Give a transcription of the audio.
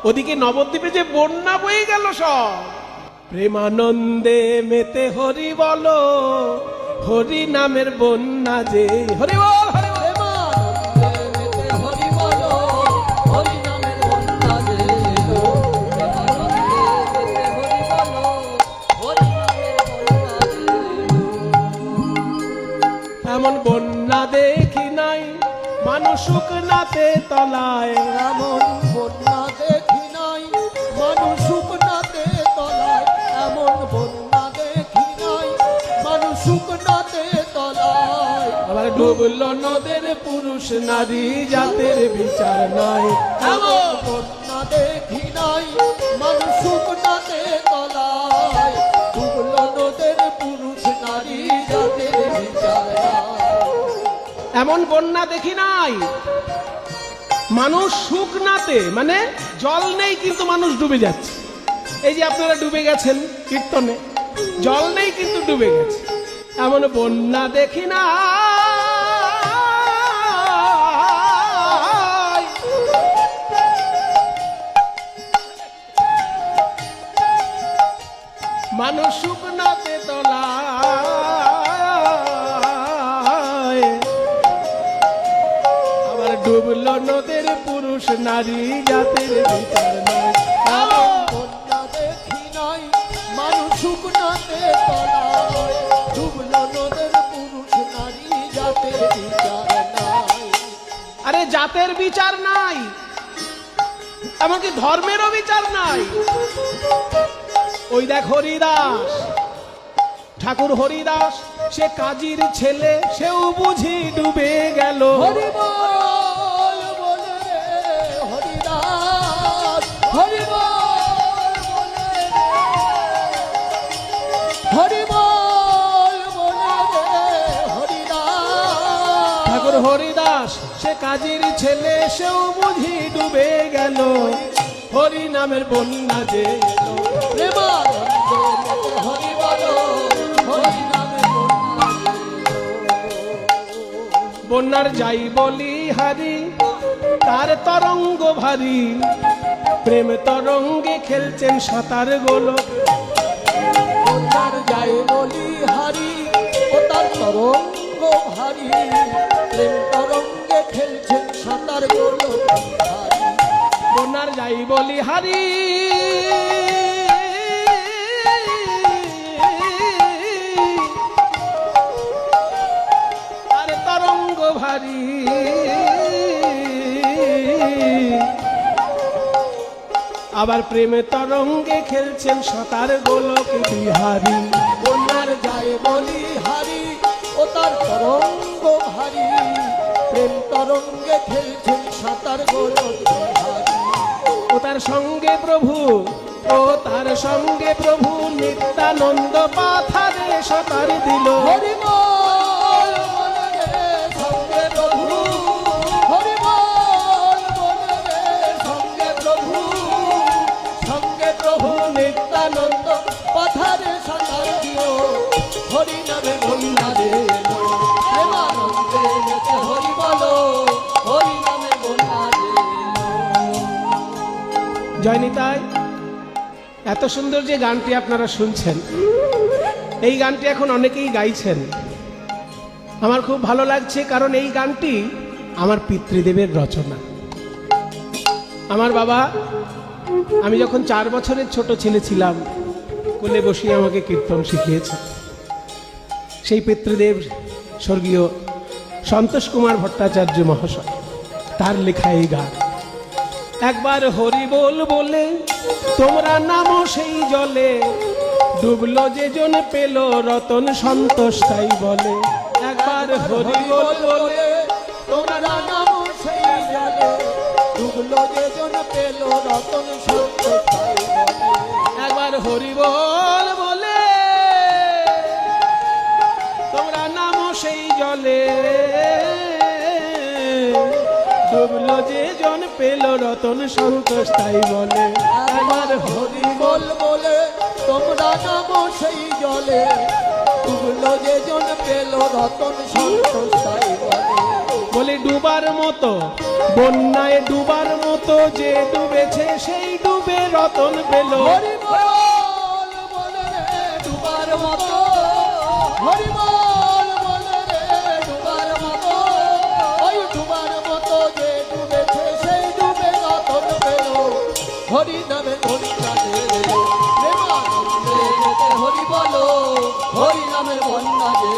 ওদিকে নবদ্বীপে যে বন্যা বয়ে গেল সব। প্রেমানন্দে মেতে হরি বলো, হরি নামের বন্যা যে, হরি বল হরি বল। এমন বন্যা দেখি নাই মানুষ শুকনাতে তলায়, এমন বন্যা দেখি নাই মানুষ শুকনাতে তলায়, এমন বন্যা দেখি নাই মানুষ শুকনাতে তলায়। আবার ডুবলো নদের পুরুষ নারী জাতের বিচার নাই, এমন বন্যা দেখি নাই মানুষ শুকনাতে তলায়, ডুবলো নদের পুরুষ নারী জাতের বিচার নাই। এমন বন্যা দেখি নাই মানুষ শুকনাতে, মানে জল নেই কিন্তু মানুষ ডুবে যাচ্ছে। এই যে আপনারা ডুবে গেছেন কীর্তনে, জল নেই কিন্তু ডুবে গেছে। এমন বন্যা দেখি না মানুষ শুকনাতে তলায়, আবার ডুবলো নদের পুরুষ নারী জাতের বিচার নাই। এমন বন্যা দেখি নাই মানুষ শুকনাতে তলায়, ডুবলো নদের পুরুষ নারী জাতের বিচার নাই। আরে জাতের বিচার নাই, এমনকি ধর্মেরও বিচার নাই। ওই দেখ হরিদাস, ঠাকুর হরিদাস, সে কাজীর ছেলে, সেও বুঝি ডুবে গেল। হরি বল বলে রে হরিদাস, হরি বল বলে রে, হরি বল বলে রে হরিদাস। ঠাকুর হরিদাস, সে কাজীর ছেলে, সেও বুঝি ডুবে গেল। হরি নামের বন্যা যে এলো, প্রেমানন্দে মেতে হরি বলো, হরি নামে বন্যা যে এলো। বন্যার যাই বলি হারি, তার তরঙ্গ ভারী, প্রেম তরঙ্গে খেলছেন সাঁতার গোলক। বন্যার যাই বলি হারি, ও তার তরঙ্গ ভারী, প্রেম তরঙ্গে খেলছেন সাঁতার গোলক হারি। বন্যার যাই বলি হারি, আর তরঙ্গ ভারী, আবার প্রেমে তরঙ্গে খেলছেন সাঁতার গোলক বিহারী। বন্যার যাই বলি হারি, ও তার তরঙ্গ ভারী, প্রেম তরঙ্গে খেলছেন সাঁতার গোলক হারি। ও তার সঙ্গে প্রভু, ও তার সঙ্গে প্রভু নিত্যানন্দ পাথারে সাঁতার দিল। হরি বল বলে রে সঙ্গে প্রভু, হরি বল বলে রে সঙ্গে প্রভু, সঙ্গে প্রভু নিত্যানন্দ পাথারে সাঁতার দিও। হরি নামে বন্যা যে এলো, প্রেমানন্দে মেতে হরি বলো, হরি নামে বন্যা যে এলো। জয় নিতাই। এত সুন্দর যে গানটি আপনারা শুনছেন, এই গানটি এখন অনেকেই গাইছেন। আমার খুব ভালো লাগছে, কারণ এই গানটি আমার পিতৃদেবের রচনা। আমার বাবা, আমি যখন 4 বছরের ছোট ছেলে ছিলাম, কোলে বসিয়ে আমাকে কীর্তন শিখিয়েছে। সেই পিতৃদেব স্বর্গীয় সন্তোষ কুমার ভট্টাচার্য মহাশয়, তার লেখা এই গান। একবার হরি বল বলে তোমরা নামো সেই জলে, ডুবলো যে জন পেল রতন সন্তোষ তাই বলে। একবার হরি বল বলে তোমরা নামো সেই জলে, ডুবলো যে জন পেল রতন সন্তোষ তাই বলে। একবার হরি বল বলে তোমরা নামো সেই জলে, ডুবলো যে জন পেল রতন সন্তোষ তাই বলে। একবার হরি বল বলে তোমরা নামো সেই জলে, ডুবলো যে জন পেল রতন সন্তোষ তাই বলে। বলে ডুবার মতো, বন্যায় ডুবার মতো যে ডুবেছে সেই রতন পেল। হরি বল বলে রে ডুবার মতো, হরি বল বলে রে ডুবার মতো, ওই ডুবার মতো যে ডুবেছে সেই ডুবে রতন পেল। হরি নামে হরি নামে প্রেমানন্দে যেতে হরি বলো, হরি নামে বন্যা যে